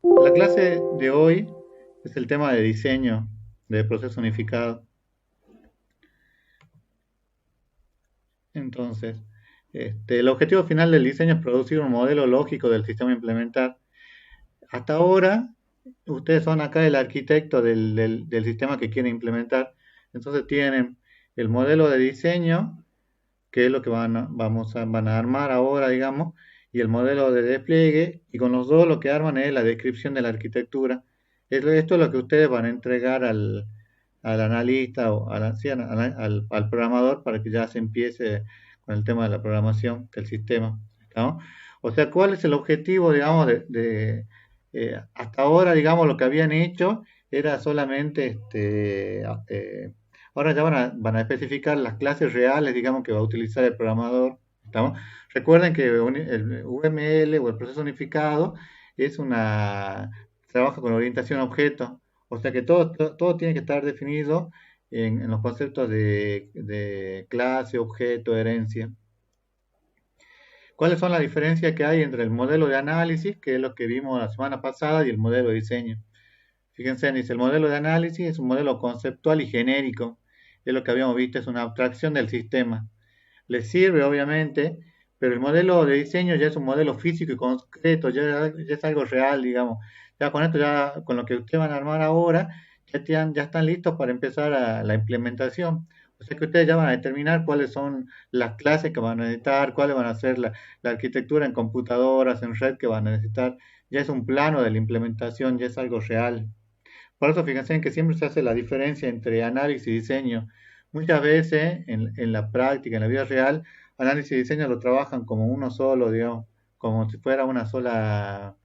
La clase de hoy es el tema de diseño de proceso unificado. Entonces, el objetivo final del diseño es producir un modelo lógico del sistema a implementar. Hasta ahora, ustedes son acá el arquitecto del sistema que quieren implementar. Entonces tienen el modelo de diseño, que es lo que van a armar ahora, digamos, y el modelo de despliegue, y con los dos lo que arman es la descripción de la arquitectura. Esto es lo que ustedes van a entregar al analista o sí, al programador para que ya se empiece con el tema de la programación del sistema, ¿no? O sea, ¿cuál es el objetivo, digamos, hasta ahora, digamos, lo que habían hecho era solamente ahora ya van a especificar las clases reales, digamos, que va a utilizar el programador. ¿Estamos? Recuerden que el UML o el proceso unificado es trabaja con orientación a objetos, o sea que todo tiene que estar definido en los conceptos de clase, objeto, herencia. ¿Cuáles son las diferencias que hay entre el modelo de análisis, que es lo que vimos la semana pasada, y el modelo de diseño? Fíjense, dice, el modelo de análisis es un modelo conceptual y genérico. Es lo que habíamos visto, es una abstracción del sistema. Le sirve, obviamente, pero el modelo de diseño ya es un modelo físico y concreto, ya es algo real, digamos. Ya con esto, ya con lo que ustedes van a armar ahora, ya están listos para empezar la implementación. O sea que ustedes ya van a determinar cuáles son las clases que van a necesitar, cuáles van a ser la arquitectura en computadoras, en red que van a necesitar. Ya es un plano de la implementación, ya es algo real. Por eso fíjense en que siempre se hace la diferencia entre análisis y diseño. Muchas veces en la práctica, en la vida real, análisis y diseño lo trabajan como uno solo, digamos, como si fuera una sola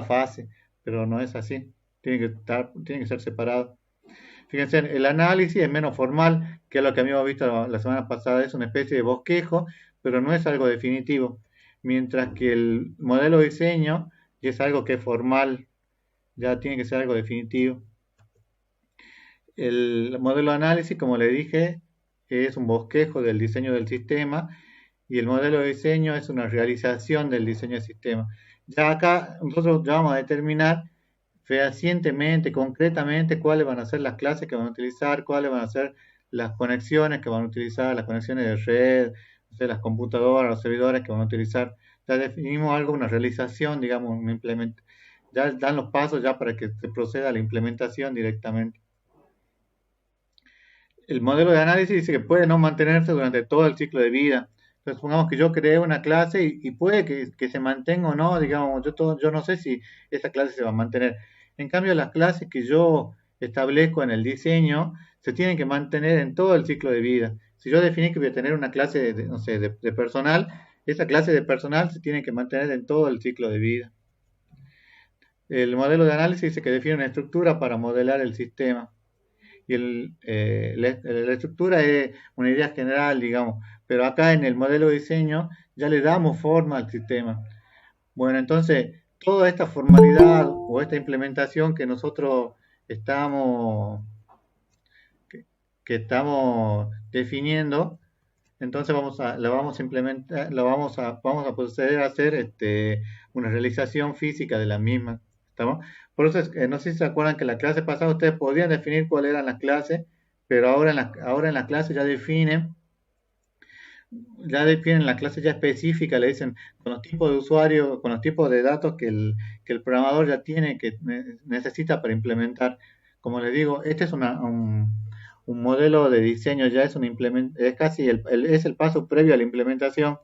fase, pero no es así. Tiene que ser separado. Fíjense, el análisis es menos formal, que es lo que habíamos visto la semana pasada, es una especie de bosquejo, pero no es algo definitivo. Mientras que el modelo de diseño es algo que es formal, ya tiene que ser algo definitivo. El modelo de análisis, como le dije, es un bosquejo del diseño del sistema y el modelo de diseño es una realización del diseño del sistema. Ya acá nosotros ya vamos a determinar fehacientemente, concretamente, cuáles van a ser las clases que van a utilizar, cuáles van a ser las conexiones que van a utilizar, las conexiones de red, o sea, las computadoras, los servidores que van a utilizar. Ya definimos algo, una realización, digamos, ya dan los pasos ya para que se proceda a la implementación directamente. El modelo de análisis dice que puede no mantenerse durante todo el ciclo de vida. Entonces, supongamos que yo creé una clase y puede que se mantenga o no, digamos, yo no sé si esa clase se va a mantener. En cambio, las clases que yo establezco en el diseño se tienen que mantener en todo el ciclo de vida. Si yo definí que voy a tener una clase no sé, de personal, esa clase de personal se tiene que mantener en todo el ciclo de vida. El modelo de análisis dice que define una estructura para modelar el sistema y la estructura es una idea general, digamos, pero acá en el modelo de diseño ya le damos forma al sistema. Bueno, entonces, toda esta formalidad o esta implementación que nosotros estamos, que estamos definiendo, entonces la vamos a implementar, vamos a proceder a hacer una realización física de la misma. ¿Estamos? Por eso no sé si se acuerdan que la clase pasada ustedes podían definir cuáles eran las clases, pero ahora en la clase ya definen la clase ya específica, le dicen con los tipos de usuario, con los tipos de datos que el programador ya tiene, que necesita para implementar. Como les digo, este es un modelo de diseño, ya es casi es el paso previo a la implementación.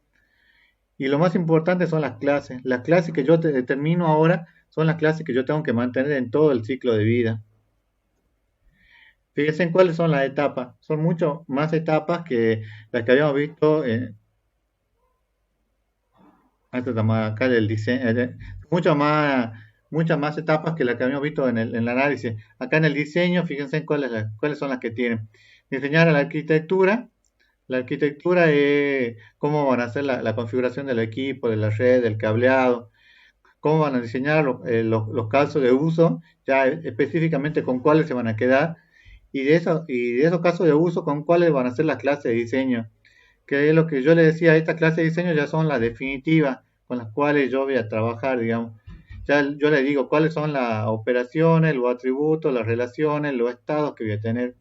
Y lo más importante son las clases. Las clases que yo determino ahora son las clases que yo tengo que mantener en todo el ciclo de vida. Fíjense en cuáles son las etapas. Son mucho más etapas que las que habíamos visto acá del diseño. Muchas más etapas que las que habíamos visto en el análisis. Acá en el diseño, fíjense en cuáles son las que tienen. Diseñar la arquitectura. La arquitectura es cómo van a hacer la configuración del equipo, de la red, del cableado, cómo van a diseñar los casos de uso, ya específicamente con cuáles se van a quedar, y de esos casos de uso con cuáles van a ser las clases de diseño, que es lo que yo le decía, estas clases de diseño ya son las definitivas con las cuales yo voy a trabajar, digamos. ya yo le digo cuáles son las operaciones, los atributos, las relaciones, los estados que voy a tener.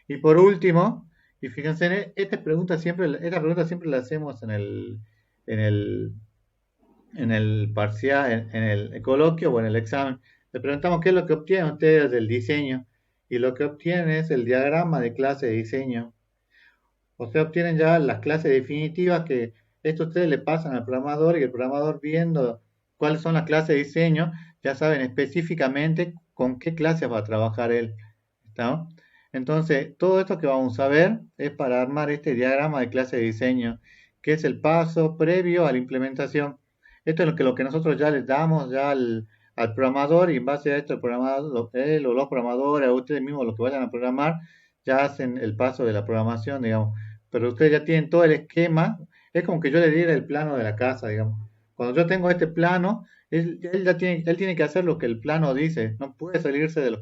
Y por último, y fíjense, esta pregunta siempre la hacemos en el, en el parcial, en el coloquio o en el examen. Le preguntamos qué es lo que obtienen ustedes del diseño. Y lo que obtienen es el diagrama de clase de diseño. O sea, obtienen ya las clases definitivas que esto ustedes le pasan al programador y el programador viendo cuáles son las clases de diseño, ya saben específicamente con qué clases va a trabajar él. ¿Está? Entonces, todo esto que vamos a ver es para armar este diagrama de clase de diseño, que es el paso previo a la implementación. Esto es lo que nosotros ya les damos ya al programador y en base a esto el programador, él o los programadores, o ustedes mismos los que vayan a programar, ya hacen el paso de la programación, digamos. Pero ustedes ya tienen todo el esquema, es como que yo le diera el plano de la casa, digamos. Cuando yo tengo este plano, él tiene que hacer lo que el plano dice, no puede salirse de lo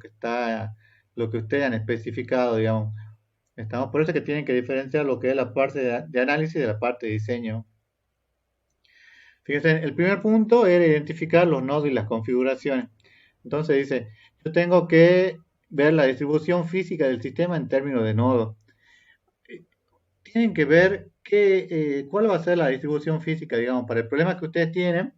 que ustedes han especificado, digamos. Estamos por eso que tienen que diferenciar lo que es la parte de análisis de la parte de diseño. Fíjense, el primer punto era identificar los nodos y las configuraciones. Entonces dice, yo tengo que ver la distribución física del sistema en términos de nodos. Tienen que ver cuál va a ser la distribución física, digamos, para el problema que ustedes tienen.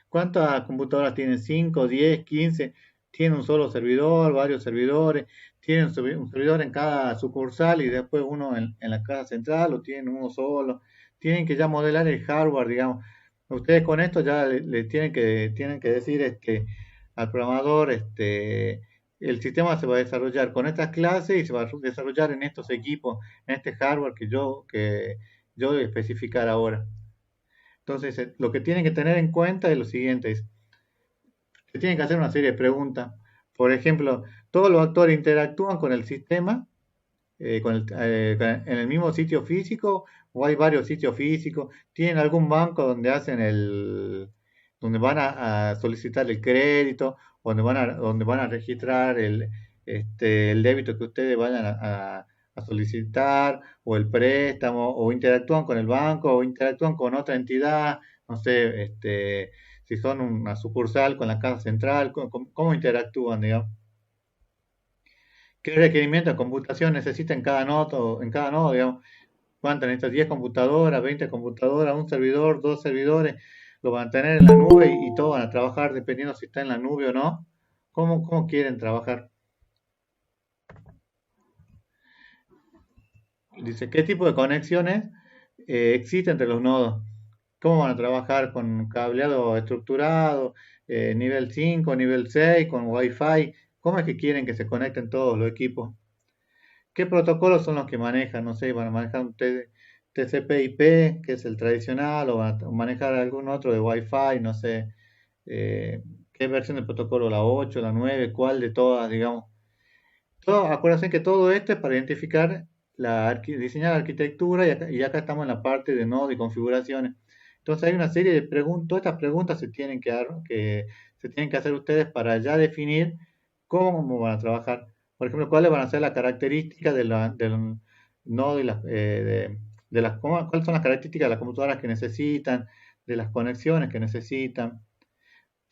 ¿Cuántas computadoras tienen? ¿5, 10, 15? ¿Tienen un solo servidor, varios servidores? ¿Tienen un servidor en cada sucursal y después uno en la casa central o tienen uno solo? Tienen que ya modelar el hardware, digamos. Ustedes con esto ya le tienen que decir al programador, el sistema se va a desarrollar con estas clases y se va a desarrollar en estos equipos, en este hardware que yo voy a especificar ahora. Entonces, lo que tienen que tener en cuenta es lo siguiente, se tienen que hacer una serie de preguntas. Por ejemplo, ¿todos los actores interactúan con el sistema en el mismo sitio físico o hay varios sitios físicos? ¿Tienen algún banco donde donde van a solicitar el crédito, donde van a registrar el débito que ustedes vayan a solicitar, o el préstamo, o interactúan con el banco, o interactúan con otra entidad, no sé, si son una sucursal con la casa central, cómo interactúan, digamos? ¿Qué requerimientos de computación necesita en cada nodo, digamos? ¿Cuánto necesita? ¿10 computadoras, 20 computadoras, un servidor, dos servidores? ¿Lo van a tener en la nube y todos van a trabajar dependiendo si está en la nube o no? ¿Cómo quieren trabajar? Dice, ¿qué tipo de conexiones existen entre los nodos? ¿Cómo van a trabajar con cableado estructurado, nivel 5, nivel 6, con Wi-Fi? ¿Cómo es que quieren que se conecten todos los equipos? ¿Qué protocolos son los que manejan? No sé, van a manejar un TCP/IP, que es el tradicional, o van a manejar algún otro de Wi-Fi, no sé, qué versión del protocolo, la 8, la 9, cuál de todas, digamos. Acuérdense que todo esto es para identificar diseñar la arquitectura y acá estamos en la parte de nodo y configuraciones. Entonces hay una serie de preguntas, todas estas preguntas que se tienen que hacer ustedes para ya definir cómo van a trabajar. Por ejemplo, cuáles van a ser las características del nodo y cuáles son las características de las computadoras que necesitan, de las conexiones que necesitan.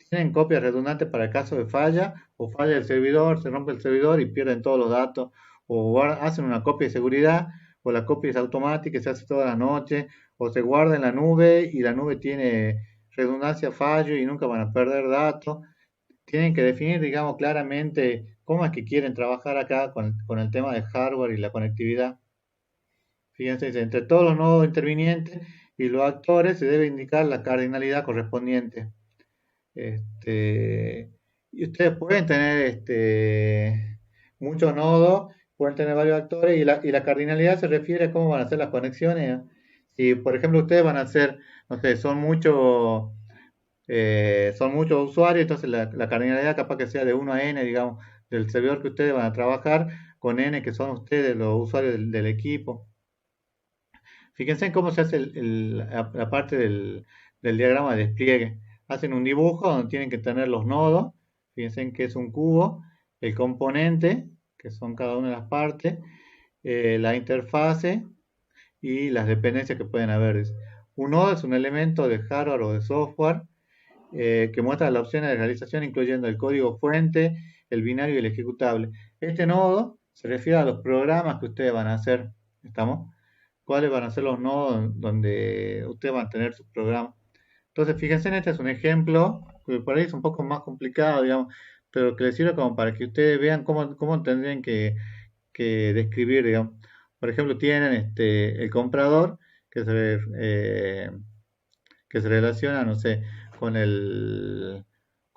Tienen copias redundantes para el caso de falla, o falla el servidor, se rompe el servidor y pierden todos los datos, o hacen una copia de seguridad, o la copia es automática y se hace toda la noche, o se guarda en la nube y la nube tiene redundancia, fallo y nunca van a perder datos. Tienen que definir, digamos, claramente cómo es que quieren trabajar acá con el tema de hardware y la conectividad. Fíjense, entre todos los nodos intervinientes y los actores se debe indicar la cardinalidad correspondiente. Y ustedes pueden tener muchos nodos, pueden tener varios actores y la cardinalidad se refiere a cómo van a ser las conexiones. Si, por ejemplo, ustedes van a hacer, no sé, son muchos usuarios, entonces la cardinalidad capaz que sea de 1 a n, digamos, del servidor que ustedes van a trabajar, con n que son ustedes los usuarios del equipo. Fíjense en cómo se hace la parte del diagrama de despliegue. Hacen un dibujo donde tienen que tener los nodos, fíjense en que es un cubo, el componente, que son cada una de las partes, la interfase y las dependencias que pueden haber. Un nodo es un elemento de hardware o de software que muestra las opciones de realización incluyendo el código fuente, el binario y el ejecutable. Este nodo se refiere a los programas que ustedes van a hacer. ¿Estamos? ¿Cuáles van a ser los nodos donde ustedes van a tener sus programas? Entonces, fíjense, este es un ejemplo, que por ahí es un poco más complicado, digamos, pero que les sirve como para que ustedes vean cómo tendrían que describir, digamos. Por ejemplo, tienen el comprador que que se relaciona, no sé, con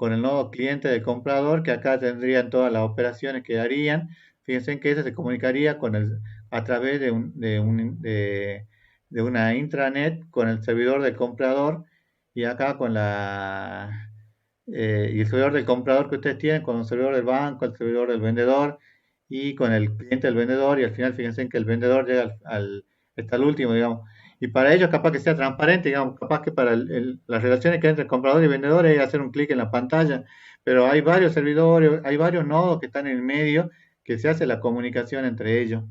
con el nodo cliente del comprador, que acá tendrían todas las operaciones que harían. Fíjense que ese se comunicaría a través de una intranet con el servidor del comprador y acá y el servidor del comprador que ustedes tienen con el servidor del banco, el servidor del vendedor y con el cliente del vendedor y al final fíjense que el vendedor llega hasta el último, digamos. Y para ellos capaz que sea transparente, digamos, capaz que para las relaciones que hay entre comprador y vendedor es hacer un clic en la pantalla, pero hay varios servidores, hay varios nodos que están en el medio que se hace la comunicación entre ellos.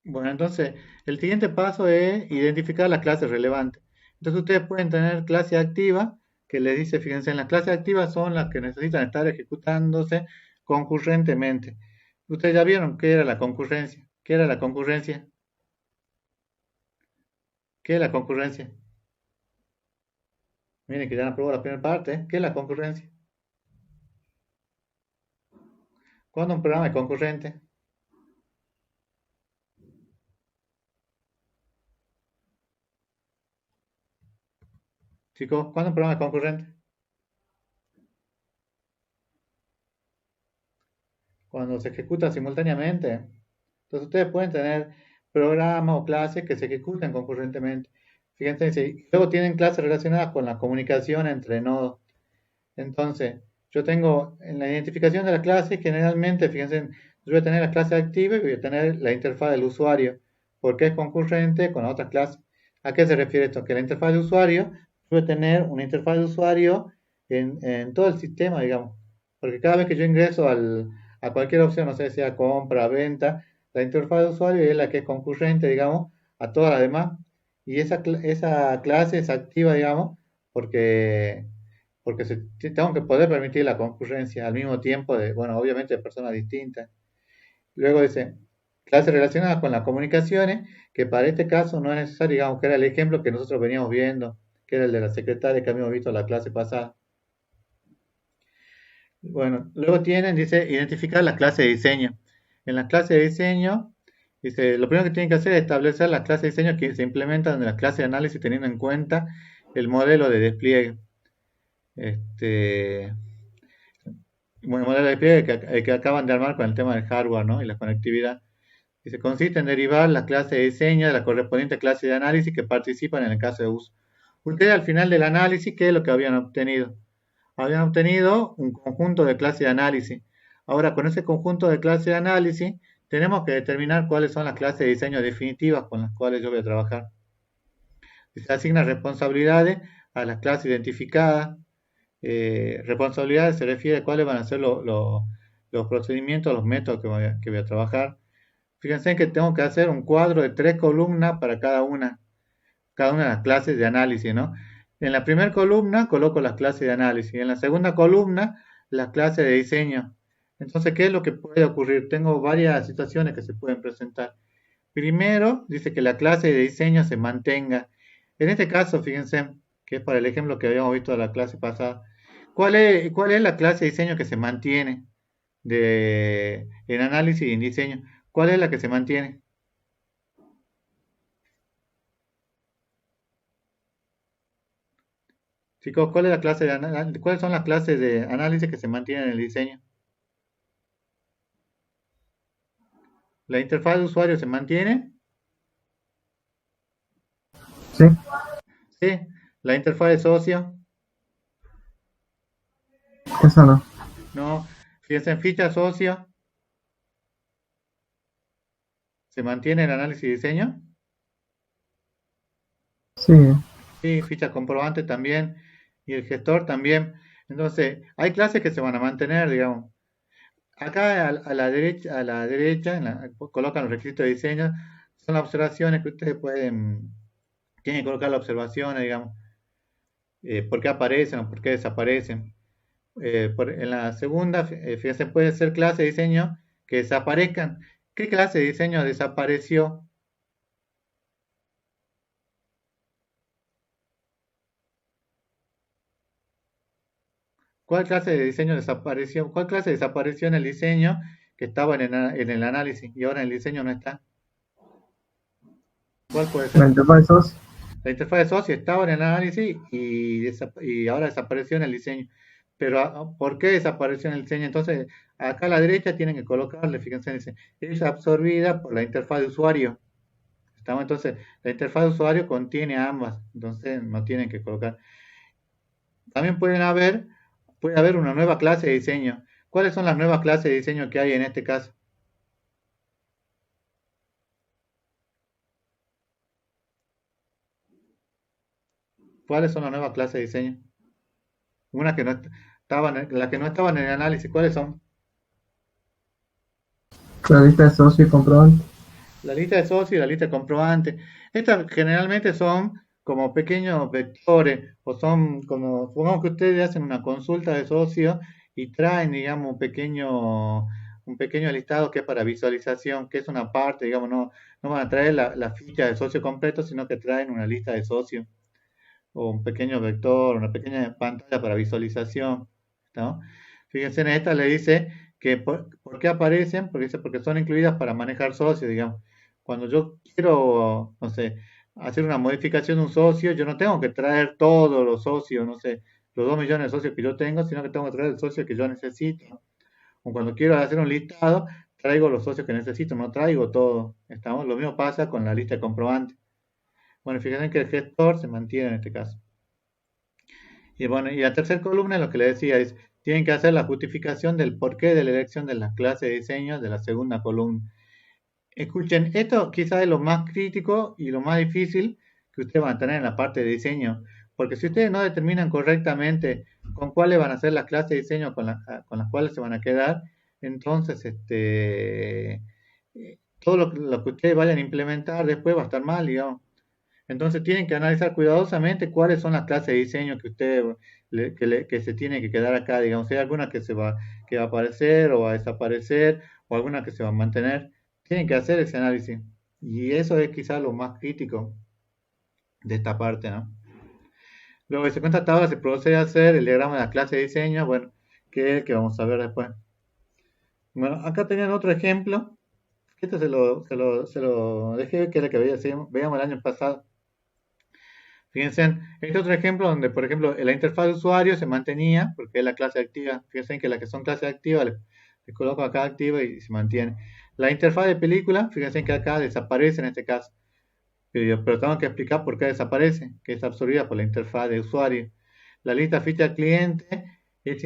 Bueno, entonces el siguiente paso es identificar las clases relevantes. Entonces ustedes pueden tener clase activa que les dice, fíjense, en las clases activas son las que necesitan estar ejecutándose concurrentemente. Ustedes ya vieron qué era la concurrencia. ¿Qué era la concurrencia? ¿Qué es la concurrencia? Miren que ya no aprobó la primera parte. ¿Eh? ¿Qué es la concurrencia? ¿Cuándo un programa es concurrente? Chicos, ¿cuándo un programa es concurrente? Cuando se ejecuta simultáneamente. Entonces ustedes pueden tener programas o clases que se ejecuten concurrentemente. Fíjense, si luego tienen clases relacionadas con la comunicación entre nodos. Entonces, yo tengo en la identificación de la clase, generalmente, fíjense, yo voy a tener la clase activa y voy a tener la interfaz del usuario, porque es concurrente con otras clases. ¿A qué se refiere esto? Que la interfaz de usuario, yo voy a tener una interfaz de usuario en todo el sistema, digamos, porque cada vez que yo ingreso a cualquier opción, no sé, sea compra, venta, la interfaz de usuario es la que es concurrente, digamos, a todas las demás, y esa clase es activa, digamos, porque tengo que poder permitir la concurrencia al mismo tiempo de, bueno, obviamente de personas distintas. Luego dice, clases relacionadas con las comunicaciones, que para este caso no es necesario, digamos, que era el ejemplo que nosotros veníamos viendo, que era el de la secretaria que habíamos visto en la clase pasada. Bueno, luego tienen, dice, identificar la clase de diseño. En la clase de diseño, dice, lo primero que tienen que hacer es establecer las clases de diseño que se implementan en la clase de análisis teniendo en cuenta el modelo de despliegue. Este, bueno, modelo de despliegue que acaban de armar con el tema del hardware, ¿no? Y la conectividad. Dice, consiste en derivar la clase de diseño de la correspondiente clase de análisis que participan en el caso de uso. Ustedes al final del análisis, ¿qué es lo que habían obtenido? Habían obtenido un conjunto de clases de análisis. Ahora, con ese conjunto de clases de análisis, tenemos que determinar cuáles son las clases de diseño definitivas con las cuales yo voy a trabajar. Se asignan responsabilidades a las clases identificadas. Responsabilidades se refiere a cuáles van a ser los procedimientos, los métodos que voy a trabajar. Fíjense que tengo que hacer un cuadro de 3 columnas para cada una de las clases de análisis, ¿no? En la primera columna coloco las clases de análisis, en la segunda columna las clases de diseño. Entonces, ¿qué es lo que puede ocurrir? Tengo varias situaciones que se pueden presentar. Primero, dice que la clase de diseño se mantenga. En este caso, fíjense, que es para el ejemplo que habíamos visto en la clase pasada. ¿Cuál es la clase de diseño que se mantiene en análisis y en diseño? ¿Cuál es la que se mantiene? Chicos, ¿cuáles son las clases de análisis que se mantienen en el diseño? ¿La interfaz de usuario se mantiene? Sí, Sí. ¿La interfaz de socio? eso no. No. Fíjense, en ficha socio, ¿se mantiene el análisis y diseño? Sí, Sí, ficha comprobante también. Y el gestor también. Entonces, hay clases que se van a mantener, digamos. Acá a la derecha colocan los requisitos de diseño. Son las observaciones que ustedes tienen que colocar las observaciones, digamos. por qué aparecen o por qué desaparecen. En la segunda, fíjense, puede ser clase de diseño que desaparezcan. ¿Qué clase de diseño desapareció? ¿Cuál clase de diseño desapareció? ¿Cuál clase desapareció en el diseño que estaba en el análisis y ahora en el diseño no está? ¿Cuál puede La ser? interfaz de SOS. La interfaz de socio estaba en el análisis y ahora desapareció en el diseño. Pero ¿por qué desapareció en el diseño? Entonces, acá a la derecha tienen que colocarle, fíjense, dice, es absorbida por la interfaz de usuario. ¿Estamos? Entonces, la interfaz de usuario contiene ambas, entonces no tienen que colocar. También puede haber una nueva clase de diseño. ¿Cuáles son las nuevas clases de diseño que hay en este caso? ¿Cuáles son las nuevas clases de diseño? Una que no estaban, las que no estaban en el análisis, ¿cuáles son? La lista de socio y comprobante. La lista de socios y la lista de comprobantes. Estas generalmente son como pequeños vectores o son como, supongamos que ustedes hacen una consulta de socios y traen, digamos, un pequeño listado que es para visualización, que es una parte, digamos, no van a traer la ficha de socio completo, sino que traen una lista de socios o un pequeño vector, una pequeña pantalla para visualización, ¿no? Fíjense, en esta le dice que por qué aparecen, porque dice porque son incluidas para manejar socios, digamos. Cuando yo quiero, no sé, hacer una modificación de un socio, yo no tengo que traer todos los socios, no sé, los 2 millones de socios que yo tengo, sino que tengo que traer el socio que yo necesito. O cuando quiero hacer un listado, traigo los socios que necesito, no traigo todo. ¿Estamos? Lo mismo pasa con la lista de comprobantes. Bueno, fíjense que el gestor se mantiene en este caso. Y bueno, y la tercera columna lo que le decía es, tienen que hacer la justificación del porqué de la elección de las clases de diseño de la segunda columna. Escuchen, esto quizás es lo más crítico y lo más difícil que ustedes van a tener en la parte de diseño, porque si ustedes no determinan correctamente con cuáles van a ser las clases de diseño con las cuales se van a quedar, entonces todo lo que ustedes vayan a implementar después va a estar mal, digamos. Entonces tienen que analizar cuidadosamente cuáles son las clases de diseño que que se tiene que quedar acá, digamos, si hay alguna que va a aparecer o va a desaparecer o alguna que se va a mantener, tienen que hacer ese análisis. Y eso es quizás lo más crítico de esta parte, ¿no? Luego de 50 tablas se procede a hacer el diagrama de la clase de diseño, bueno, que es el que vamos a ver después. Bueno, acá tenían otro ejemplo, este se lo dejé, que era el que veíamos el año pasado. Fíjense, este otro ejemplo donde, por ejemplo, la interfaz de usuario se mantenía, porque es la clase activa. Fíjense que las que son clases activas, les coloco acá activa y se mantiene. La interfaz de película, fíjense que acá desaparece en este caso. Pero tengo que explicar por qué desaparece, que es absorbida por la interfaz de usuario. La lista ficha cliente es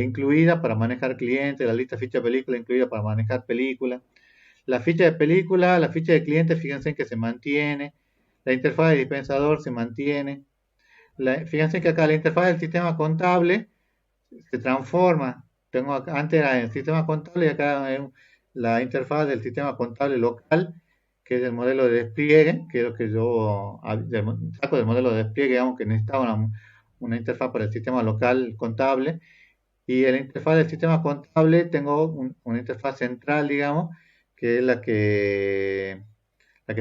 incluida para manejar clientes, la lista ficha película incluida para manejar película. La ficha de película, la ficha de cliente, fíjense que se mantiene. La interfaz de dispensador se mantiene. Fíjense que acá la interfaz del sistema contable se transforma. Antes era el sistema contable y acá la interfaz del sistema contable local, que es el modelo de despliegue, que es lo que yo saco del modelo de despliegue, digamos que necesitaba una interfaz para el sistema local contable. Y en la interfaz del sistema contable tengo una interfaz central, digamos, que es la que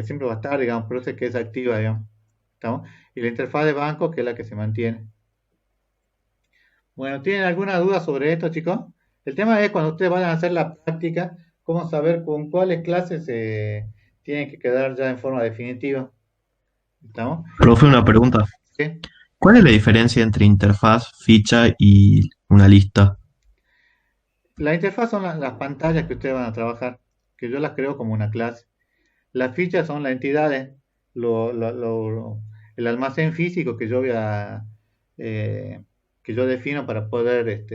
siempre va a estar, digamos, por eso es que es activa, digamos. ¿Estamos? Y la interfaz de banco, que es la que se mantiene. Bueno, ¿tienen alguna duda sobre esto, chicos? El tema es cuando ustedes vayan a hacer la práctica, cómo saber con cuáles clases se tienen que quedar ya en forma definitiva. ¿Estamos? Profe, una pregunta. ¿Sí? ¿Cuál es la diferencia entre interfaz, ficha y una lista? La interfaz son las pantallas que ustedes van a trabajar, que yo las creo como una clase. Las fichas son las entidades, el almacén físico que yo voy eh, que yo defino para poder,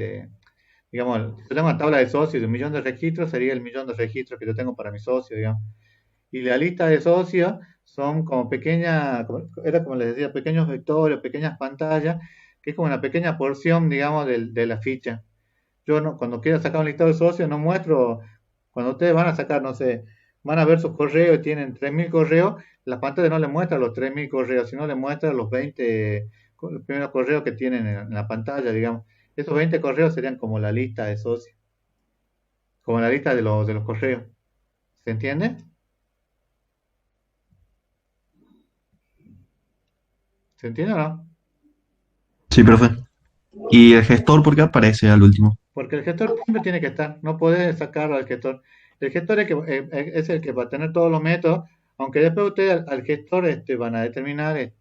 digamos, si yo tengo una tabla de socios de 1 millón de registros, sería el 1 millón de registros que yo tengo para mi socio, digamos. Y la lista de socios son como era como les decía, pequeños vectores, pequeñas pantallas, que es como una pequeña porción, digamos, de la ficha. Yo no, cuando quiero sacar un listado de socios, no muestro, cuando ustedes van a sacar, no sé, van a ver sus correos y tienen 3.000 correos, la pantalla no le muestra los 3.000 correos, sino le muestra los los primeros correos que tienen en la pantalla, digamos. Esos 20 correos serían como la lista de socios, como la lista de los correos. ¿Se entiende? ¿Se entiende o no? Sí, profe. ¿Y el gestor por qué aparece al último? Porque el gestor siempre tiene que estar, no podés sacarlo al gestor. El gestor es el que va a tener todos los métodos, aunque después ustedes al gestor van a determinar,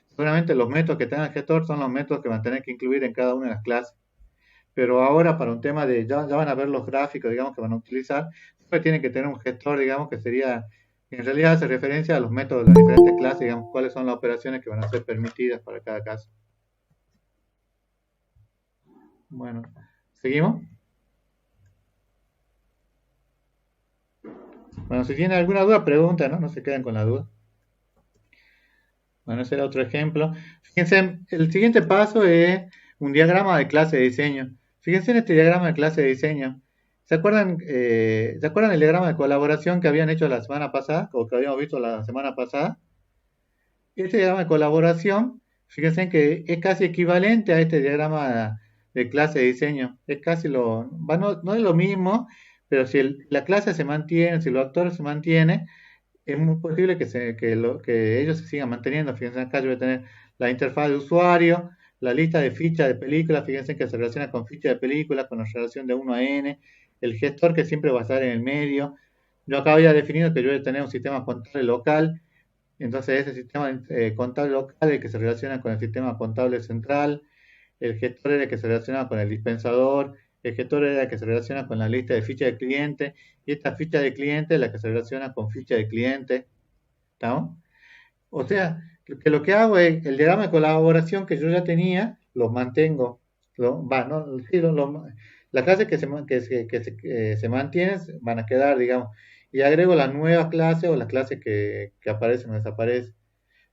seguramente los métodos que tenga el gestor son los métodos que van a tener que incluir en cada una de las clases. Pero ahora para un tema ya van a ver los gráficos, digamos, que van a utilizar, siempre tienen que tener un gestor, digamos, que sería, en realidad hace referencia a los métodos de las diferentes clases, digamos, cuáles son las operaciones que van a ser permitidas para cada caso. Bueno, ¿seguimos? Bueno, si tienen alguna duda, pregunta, ¿no? No se queden con la duda. Bueno, ese era otro ejemplo. Fíjense, el siguiente paso es un diagrama de clase de diseño. Fíjense en este diagrama de clase de diseño. ¿Se acuerdan el diagrama de colaboración que habían hecho la semana pasada, o que habíamos visto la semana pasada? Este diagrama de colaboración, fíjense que es casi equivalente a este diagrama de clase de diseño. Es casi no es lo mismo, pero si la clase se mantiene, si los actores se mantienen, es muy posible que ellos se sigan manteniendo. Fíjense acá, yo voy a tener la interfaz de usuario, la lista de fichas de películas, fíjense que se relaciona con ficha de películas, con la relación de 1 a n, el gestor que siempre va a estar en el medio. Yo acá había definido que yo voy a tener un sistema contable local, entonces ese sistema contable local es el que se relaciona con el sistema contable central, el gestor era el que se relaciona con el dispensador, el gestor era el que se relaciona con la lista de fichas de cliente, y esta ficha de cliente es la que se relaciona con ficha de cliente. ¿Estamos? O sea, que lo que hago es el diagrama de colaboración que yo ya tenía, lo mantengo. ¿No? Sí, las clases que se mantienen van a quedar, digamos, y agrego las nuevas clases o las clases que aparecen o desaparecen.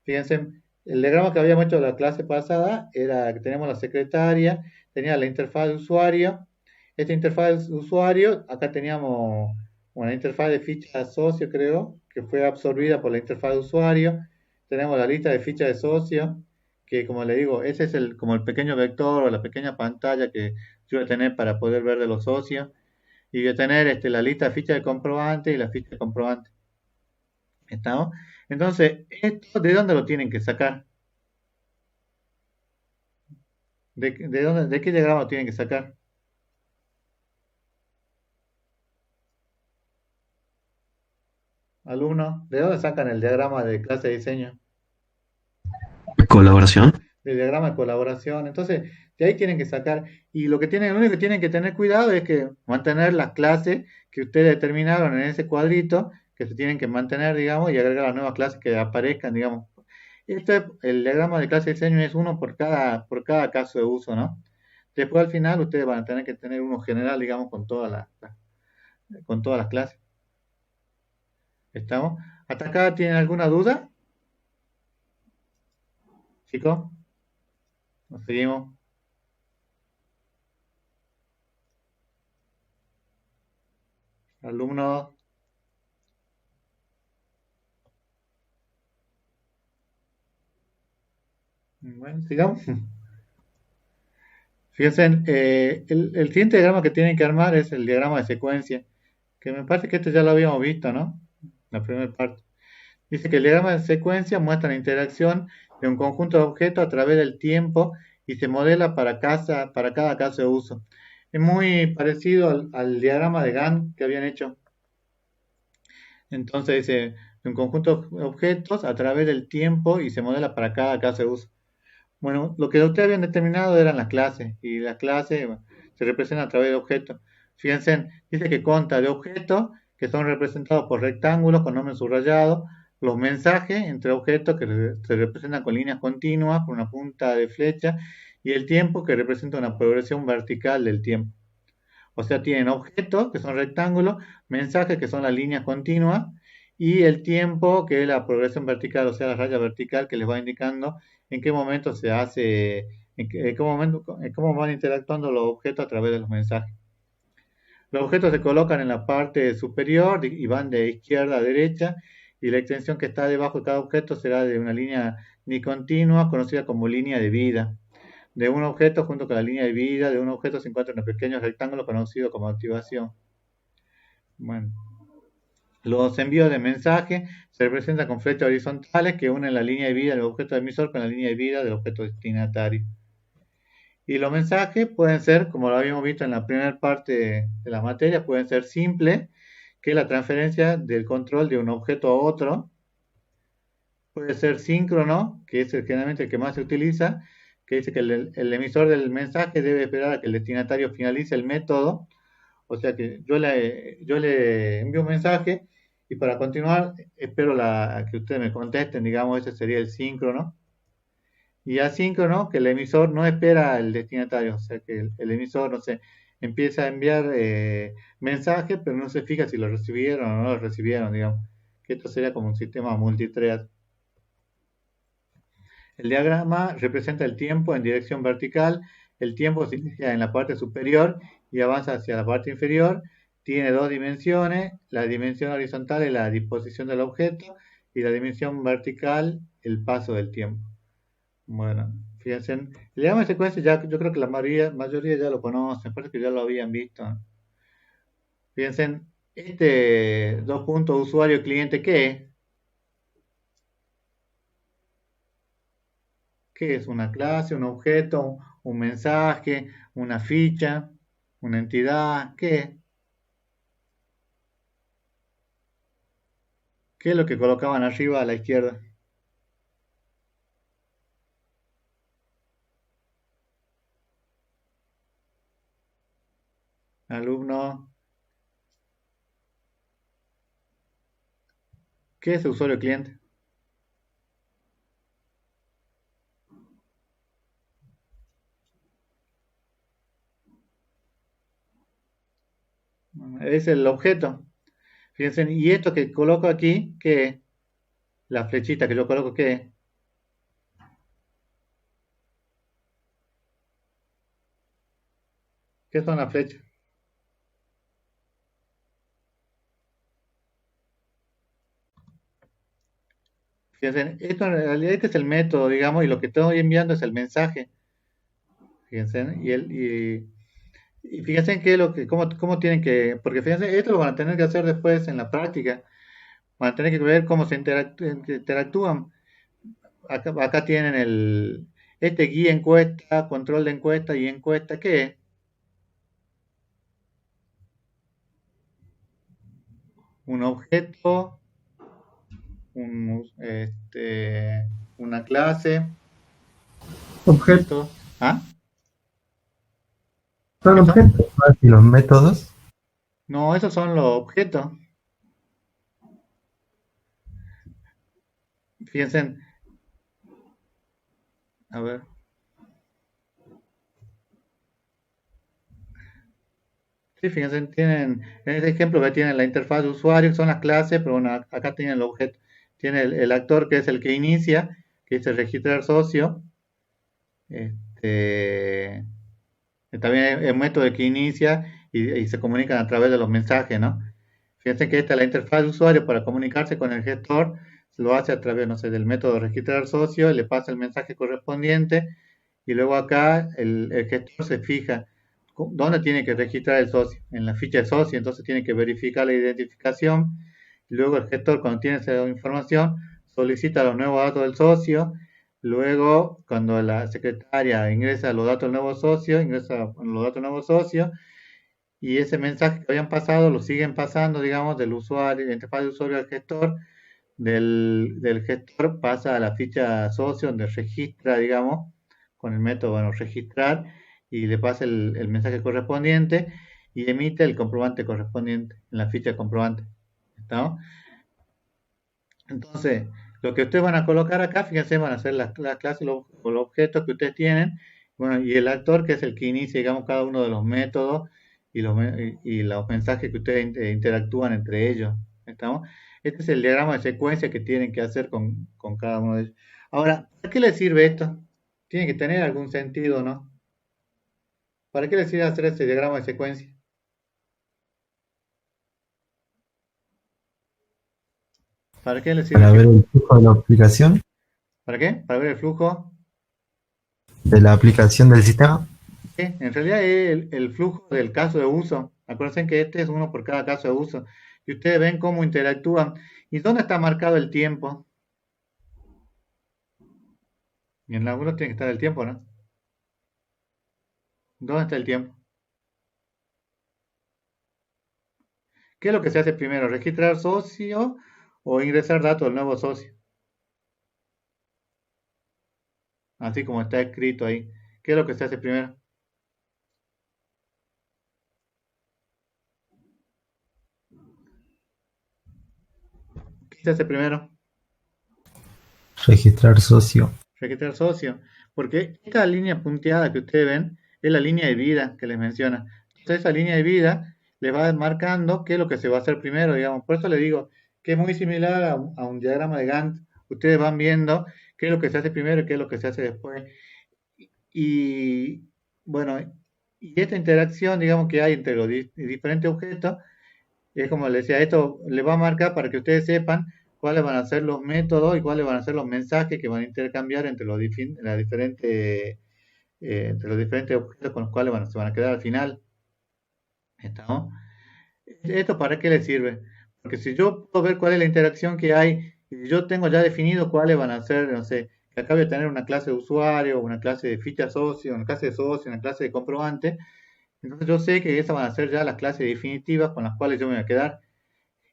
Fíjense, el diagrama que habíamos hecho la clase pasada era que tenemos la secretaria, tenía la interfaz de usuario. Esta interfaz de usuario, acá teníamos una interfaz de ficha socio, creo, que fue absorbida por la interfaz de usuario. Tenemos la lista de fichas de socio, que como le digo, ese es como el pequeño vector o la pequeña pantalla que yo voy a tener para poder ver de los socios. Y voy a tener la lista de fichas de comprobante y la ficha de comprobante. ¿Estamos? Entonces, ¿esto de dónde lo tienen que sacar? ¿De qué diagrama lo tienen que sacar? Alumno, ¿de dónde sacan el diagrama de clase de diseño? ¿Colaboración? El diagrama de colaboración. Entonces, de ahí tienen que sacar. Y lo único que tienen que tener cuidado es que mantener las clases que ustedes determinaron en ese cuadrito, que se tienen que mantener, digamos, y agregar las nuevas clases que aparezcan, digamos. El diagrama de clase de diseño es uno por cada caso de uso, ¿no? Después al final ustedes van a tener que tener uno general, digamos, con todas las clases. ¿Estamos? ¿Hasta acá tienen alguna duda, chicos? ¿Nos seguimos? Alumnos. Bueno, sigamos. Fíjense, el siguiente diagrama que tienen que armar es el diagrama de secuencia, que me parece que este ya lo habíamos visto, ¿no? La primera parte. Dice que el diagrama de secuencia muestra la interacción de un conjunto de objetos a través del tiempo y se modela para cada caso de uso. Es muy parecido al diagrama de Gantt que habían hecho. Entonces dice, un conjunto de objetos a través del tiempo y se modela para cada caso de uso. Bueno, lo que ustedes habían determinado eran las clases, y las clases bueno, se representan a través de objetos. Fíjense, dice que consta de objetos que son representados por rectángulos con nombres subrayados, los mensajes entre objetos que se representan con líneas continuas, con una punta de flecha, y el tiempo que representa una progresión vertical del tiempo. O sea, tienen objetos que son rectángulos, mensajes que son las líneas continuas, y el tiempo que es la progresión vertical, o sea, la raya vertical que les va indicando en qué momento se hace, en cómo van interactuando los objetos a través de los mensajes. Los objetos se colocan en la parte superior y van de izquierda a derecha, y la extensión que está debajo de cada objeto será de una línea ni continua, conocida como línea de vida. De un objeto junto con la línea de vida de un objeto se encuentra un pequeño rectángulo conocido como activación. Bueno, los envíos de mensaje se representan con flechas horizontales que unen la línea de vida del objeto emisor con la línea de vida del objeto destinatario. Y los mensajes pueden ser, como lo habíamos visto en la primera parte de la materia, pueden ser simples, que es la transferencia del control de un objeto a otro. Puede ser síncrono, que es generalmente el que más se utiliza, que dice que el emisor del mensaje debe esperar a que el destinatario finalice el método. O sea que yo le envío un mensaje y para continuar espero a que ustedes me contesten, digamos, ese sería el síncrono. Y asíncrono, que el emisor no espera al destinatario, o sea que el emisor, no sé, empieza a enviar mensajes, pero no se fija si lo recibieron o no lo recibieron, digamos. Que esto sería como un sistema multithread. El diagrama representa el tiempo en dirección vertical. El tiempo se inicia en la parte superior y avanza hacia la parte inferior. Tiene dos dimensiones. La dimensión horizontal es la disposición del objeto y la dimensión vertical el paso del tiempo. Bueno, fíjense, el diagrama de secuencia ya, yo creo que la mayoría ya lo conocen, parece que ya lo habían visto. Fíjense, este dos puntos usuario-cliente, ¿qué es? ¿Qué es? ¿Una clase, un objeto, un mensaje, una ficha, una entidad? ¿Qué es? ¿Qué es lo que colocaban arriba a la izquierda? Alumno. ¿Qué es usuario-cliente? Es el objeto. Fíjense, y esto que coloco aquí, ¿qué es? La flechita que yo coloco, ¿qué es? ¿Qué son las flechas? Fíjense, esto en realidad este es el método, digamos, y lo que estoy enviando es el mensaje. Fíjense, y fíjense que cómo tienen que, porque fíjense, esto lo van a tener que hacer después en la práctica, van a tener que ver cómo se interactúan. Acá tienen este guía encuesta, control de encuesta y encuesta, ¿qué es? Un objeto, una clase, Objetos, método. ¿Ah? son ¿Qué son? objetos, ¿no? Y los métodos, No, esos son los objetos. Fíjense, a ver. Sí, fíjense, en este ejemplo que tienen la interfaz de usuario, que son las clases, pero bueno, acá tienen el objeto. Tiene el actor que es el que inicia, que dice registrar socio. Este, también hay un método que inicia y se comunican a través de los mensajes, ¿no? Fíjense que esta es la interfaz de usuario para comunicarse con el gestor, lo hace a través, no sé, del método registrar socio, le pasa el mensaje correspondiente y luego acá el gestor se fija dónde tiene que registrar el socio, en la ficha de socio, entonces tiene que verificar la identificación, y luego el gestor cuando tiene esa información solicita los nuevos datos del socio, luego cuando la secretaria ingresa los datos del nuevo socio, ingresa los datos del nuevo socio, y ese mensaje que habían pasado lo siguen pasando, digamos, del usuario, de interfaz de usuario al gestor, del gestor pasa a la ficha socio donde registra, digamos, con el método, bueno, registrar y le pasa el mensaje correspondiente y emite el comprobante correspondiente en la ficha de comprobante. ¿Está? Entonces, lo que ustedes van a colocar acá, fíjense, van a ser las clases o los objetos que ustedes tienen, bueno, y el actor que es el que inicia, digamos, cada uno de los métodos y los mensajes que ustedes interactúan entre ellos. ¿Estamos? Este es el diagrama de secuencia que tienen que hacer con cada uno de ellos. Ahora, ¿para qué les sirve esto? Tiene que tener algún sentido, ¿no? ¿Para qué les sirve hacer este diagrama de secuencia? ¿Para qué le sirve? para ver el flujo de la aplicación, ¿Para qué? Para ver el flujo. de la aplicación del sistema. Sí, en realidad es el flujo del caso de uso. Acuérdense que este es uno por cada caso de uso. Y ustedes ven cómo interactúan. ¿Y dónde está marcado el tiempo? Y en algunos tiene que estar el tiempo, ¿no? ¿Dónde está el tiempo? ¿Qué es lo que se hace primero? ¿Registrar socio o ingresar datos del nuevo socio? Así como está escrito ahí. ¿Qué es lo que se hace primero? ¿Qué se hace primero? Registrar socio. Registrar socio. Porque esta línea punteada que ustedes ven es la línea de vida que les menciona. Entonces esa línea de vida les va marcando qué es lo que se va a hacer primero, digamos. Por eso le digo que es muy similar a un diagrama de Gantt. Ustedes van viendo qué es lo que se hace primero y qué es lo que se hace después. Y bueno, y esta interacción, digamos, que hay entre los diferentes objetos, es como les decía, esto le va a marcar para que ustedes sepan cuáles van a ser los métodos y cuáles van a ser los mensajes que van a intercambiar entre las diferentes, entre los diferentes objetos con los cuales se van a quedar al final. ¿Estamos? ¿Esto para qué le sirve? Porque si yo puedo ver cuál es la interacción que hay, y yo tengo ya definido cuáles van a ser, no sé, que acabo de tener una clase de usuario, una clase de ficha socio, una clase de socio, una clase de comprobante, entonces yo sé que esas van a ser ya las clases definitivas con las cuales yo me voy a quedar.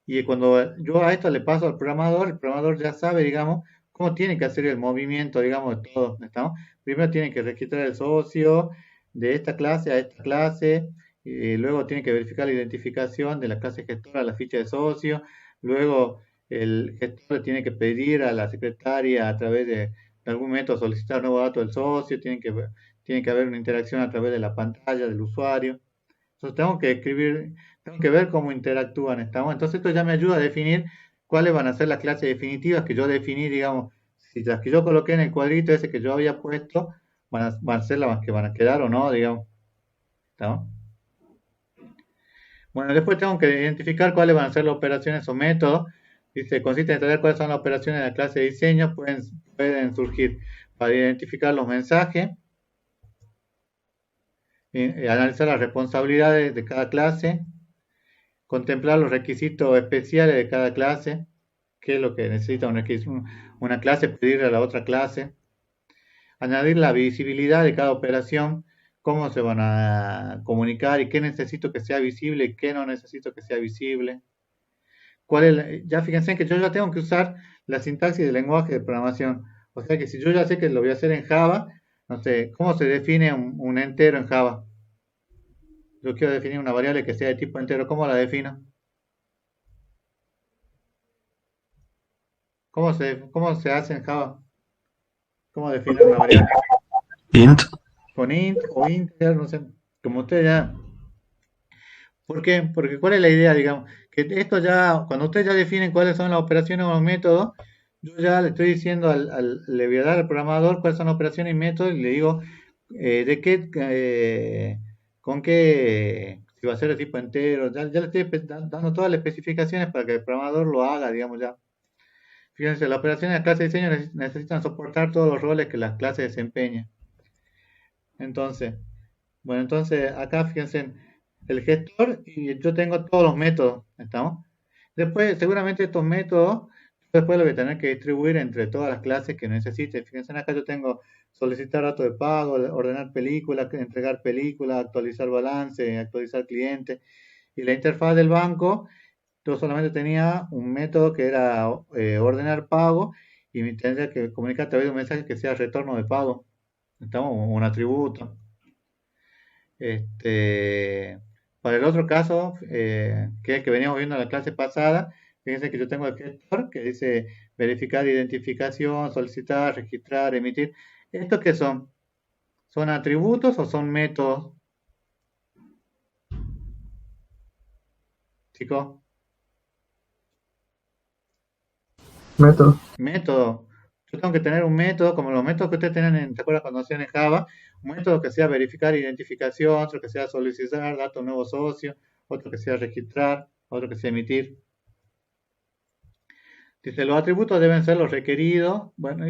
Y cuando yo a esto le paso al programador, el programador ya sabe, digamos, cómo tiene que hacer el movimiento, digamos, de todo, ¿estamos? Primero tiene que registrar el socio de esta clase a esta clase, luego tiene que verificar la identificación de la clase gestora a la ficha de socio, luego el gestor le tiene que pedir a la secretaria a través de algún método solicitar nuevos datos del socio, tiene que haber una interacción a través de la pantalla del usuario. Entonces tengo que escribir, tengo que ver cómo interactúan, ¿estamos? Entonces esto ya me ayuda a definir cuáles van a ser las clases definitivas que yo definí, digamos, si las que yo coloqué en el cuadrito ese que yo había puesto van a ser las que van a quedar o no, digamos, ¿estamos? Bueno, después tengo que identificar cuáles van a ser las operaciones o métodos. Dice, consiste en saber cuáles son las operaciones de la clase de diseño, pueden surgir para identificar los mensajes, analizar las responsabilidades de cada clase, contemplar los requisitos especiales de cada clase, qué es lo que necesita una clase, pedirle a la otra clase, añadir la visibilidad de cada operación, cómo se van a comunicar y qué necesito que sea visible y qué no necesito que sea visible. Ya fíjense que yo ya tengo que usar la sintaxis del lenguaje de programación. O sea que si yo ya sé que lo voy a hacer en Java, no sé, ¿cómo se define un entero en Java? Yo quiero definir una variable que sea de tipo entero, ¿cómo la defino? Cómo se hace en Java? ¿Cómo definir una variable? Int. Con int o integer, no sé, como usted ya. ¿Por qué? Porque ¿cuál es la idea, digamos? Que esto ya, cuando ustedes ya definen cuáles son las operaciones o los métodos, yo ya le estoy diciendo le voy a dar al programador cuáles son las operaciones y métodos y le digo de qué, con qué, si va a ser de tipo entero, ya le estoy dando todas las especificaciones para que el programador lo haga, digamos ya. Fíjense, las operaciones de la clase de diseño necesitan soportar todos los roles que la clase desempeña. Entonces, bueno, entonces acá fíjense el gestor y yo tengo todos los métodos, ¿estamos? Después, seguramente estos métodos, después lo voy a tener que distribuir entre todas las clases que necesite. Fíjense, acá yo tengo solicitar datos de pago, ordenar películas, entregar películas, actualizar balance, actualizar cliente. Y la interfaz del banco, yo solamente tenía un método que era ordenar pago y me tendría que comunicar a través de un mensaje que sea retorno de pago. ¿Estamos? Un atributo. Este, para el otro caso, que es el que veníamos viendo en la clase pasada, fíjense que yo tengo el gestor que dice verificar identificación, solicitar, registrar, emitir. ¿Estos qué son? ¿Son atributos o son métodos? Chicos, Método. método. Yo tengo que tener un método, como los métodos que ustedes tienen ¿se acuerdan cuando hacían en Java? Un método que sea verificar identificación, otro que sea solicitar datos nuevo socio, otro que sea registrar, otro que sea emitir. Dice, los atributos deben ser los requeridos. Bueno,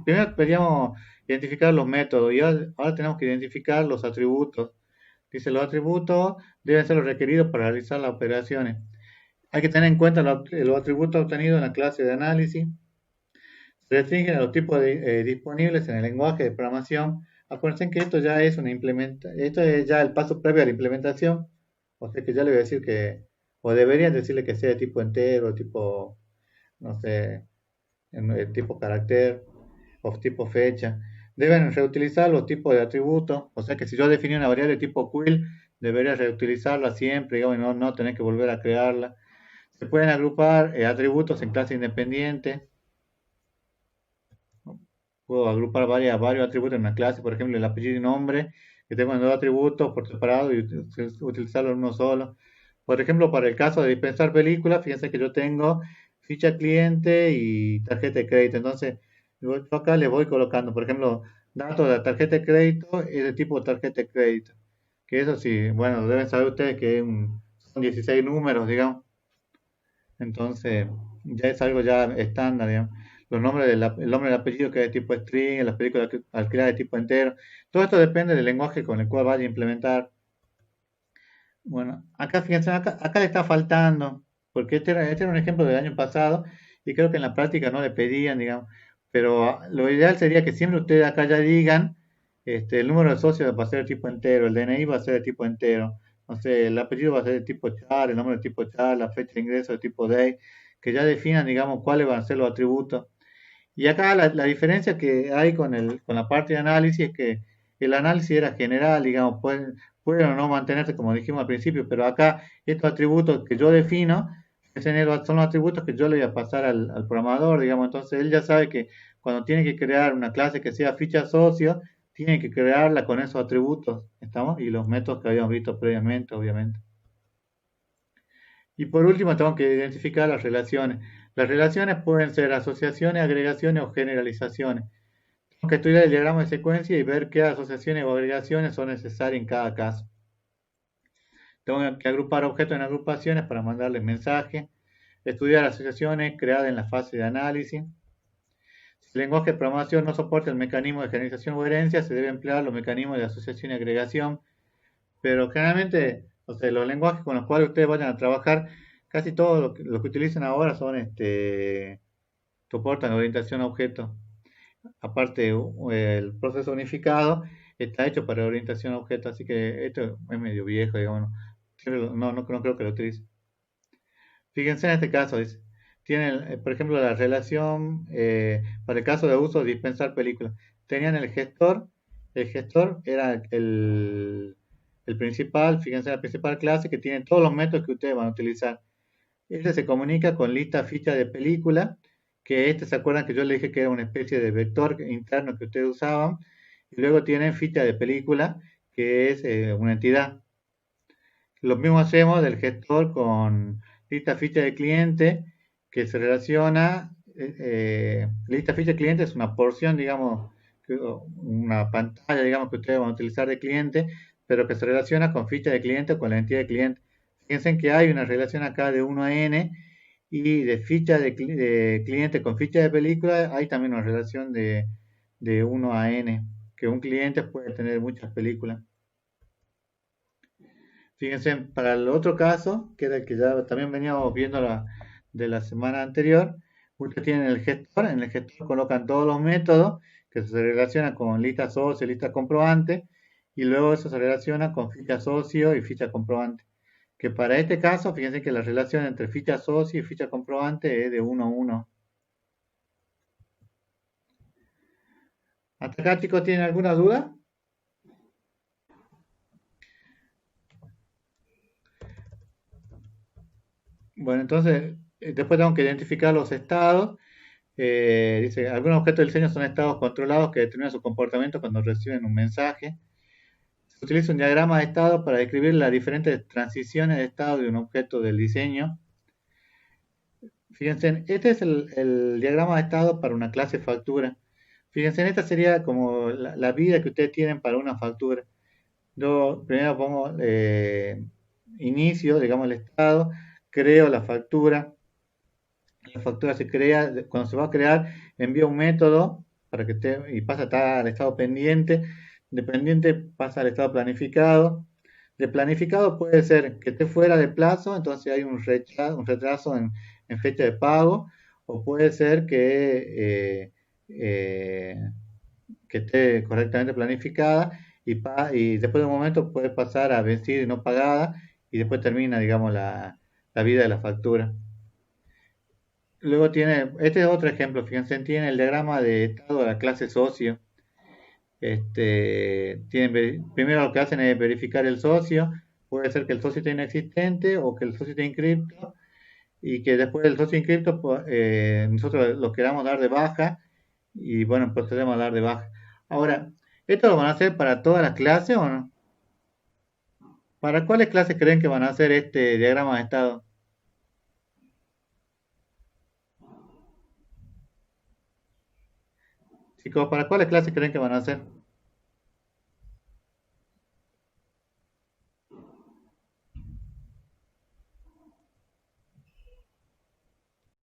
primero deberíamos identificar los métodos y ahora tenemos que identificar los atributos. Dice, los atributos deben ser los requeridos para realizar las operaciones. Hay que tener en cuenta los atributos obtenidos en la clase de análisis. Se restringen a los tipos disponibles en el lenguaje de programación. Acuérdense que esto es ya el paso previo a la implementación. O sea que ya le voy a decir o deberían decirle que sea de tipo entero, tipo, no sé, tipo carácter o tipo fecha. Deben reutilizar los tipos de atributos, o sea que si yo definí una variable tipo quill, debería reutilizarla siempre, digamos, y no tener que volver a crearla. Se pueden agrupar atributos en clase independiente. Puedo agrupar varios atributos en una clase, por ejemplo, el apellido y nombre, que tengo en dos atributos por separado y utilizarlo en uno solo. Por ejemplo, para el caso de dispensar películas, fíjense que yo tengo ficha cliente y tarjeta de crédito. Entonces, yo acá le voy colocando, por ejemplo, datos de la tarjeta de crédito es de tipo tarjeta de crédito. Que eso sí, bueno, deben saber ustedes que son 16 números, digamos. Entonces, ya es algo ya estándar, digamos. El nombre del apellido que es de tipo string, las películas alquiladas de tipo entero. Todo esto depende del lenguaje con el cual vaya a implementar. Bueno, acá fíjense, acá le está faltando, porque este era un ejemplo del año pasado y creo que en la práctica no le pedían, digamos. Pero lo ideal sería que siempre ustedes acá ya digan, el número de socios va a ser de tipo entero, el DNI va a ser de tipo entero, no sé, el apellido va a ser de tipo char, el nombre de tipo char, la fecha de ingreso de tipo day, que ya definan, digamos, cuáles van a ser los atributos. Y acá la diferencia que hay con la parte de análisis es que el análisis era general, digamos, pueden o no mantenerse como dijimos al principio, pero acá estos atributos que yo defino son los atributos que yo le voy a pasar al programador, digamos, entonces él ya sabe que cuando tiene que crear una clase que sea ficha socio, tiene que crearla con esos atributos, ¿estamos? Y los métodos que habíamos visto previamente, obviamente. Y por último, tengo que identificar las relaciones. Las relaciones pueden ser asociaciones, agregaciones o generalizaciones. Tengo que estudiar el diagrama de secuencia y ver qué asociaciones o agregaciones son necesarias en cada caso. Tengo que agrupar objetos en agrupaciones para mandarles mensajes. Estudiar asociaciones creadas en la fase de análisis. Si el lenguaje de programación no soporta el mecanismo de generalización o herencia, se debe emplear los mecanismos de asociación y agregación. Pero generalmente, o sea, los lenguajes con los cuales ustedes vayan a trabajar, casi todos lo que utilizan ahora soportan orientación a objetos. Aparte, el proceso unificado está hecho para orientación a objetos, así que esto es medio viejo, digamos. No creo que lo utilice. Fíjense en este caso, tienen, por ejemplo, la relación, para el caso de uso de dispensar películas. Tenían el gestor era el principal, fíjense, la principal clase que tiene todos los métodos que ustedes van a utilizar. Este se comunica con lista ficha de película, que se acuerdan que yo le dije que era una especie de vector interno que ustedes usaban, y luego tienen ficha de película, que es una entidad. Lo mismo hacemos del gestor con lista ficha de cliente, que se relaciona, lista ficha de cliente es una porción, digamos, una pantalla, digamos, que ustedes van a utilizar de cliente, pero que se relaciona con ficha de cliente o con la entidad de cliente. Fíjense que hay una relación acá de 1 a n y de ficha de cliente con ficha de película hay también una relación de 1 a n, que un cliente puede tener muchas películas. Fíjense, para el otro caso, que era el que ya también veníamos viendo de la semana anterior, ustedes tienen el gestor, en el gestor colocan todos los métodos que se relacionan con lista socio, lista comprobante, y luego eso se relaciona con ficha socio y ficha comprobante. Que para este caso, fíjense que la relación entre ficha socio y ficha comprobante es de 1 a 1. ¿Hasta acá, chicos, tienen alguna duda? Bueno, entonces, después tengo que identificar los estados. Dice, algunos objetos del diseño son estados controlados que determinan su comportamiento cuando reciben un mensaje. Se utiliza un diagrama de estado para describir las diferentes transiciones de estado de un objeto del diseño. Fíjense, este es el diagrama de estado para una clase factura. Fíjense, esta sería como la vida que ustedes tienen para una factura. Yo primero pongo inicio, digamos el estado, creo la factura, La factura se crea, cuando se va a crear, envía un método para que y pasa a estar al estado pendiente. De pendiente pasa al estado planificado. De planificado puede ser que esté fuera de plazo, entonces hay un retraso en fecha de pago, o puede ser que esté correctamente planificada y después de un momento puede pasar a vencida y no pagada y después termina, digamos, la vida de la factura. Luego este es otro ejemplo, fíjense, tiene el diagrama de estado de la clase socio. Primero lo que hacen es verificar el socio, puede ser que el socio esté inexistente o que el socio esté inscripto y que después del socio inscripto pues, nosotros lo queramos dar de baja y bueno, procedemos a dar de baja. Ahora, ¿esto lo van a hacer para todas las clases o no? ¿Para cuáles clases creen que van a hacer este diagrama de estado? Chicos, ¿para cuáles clases creen que van a hacer?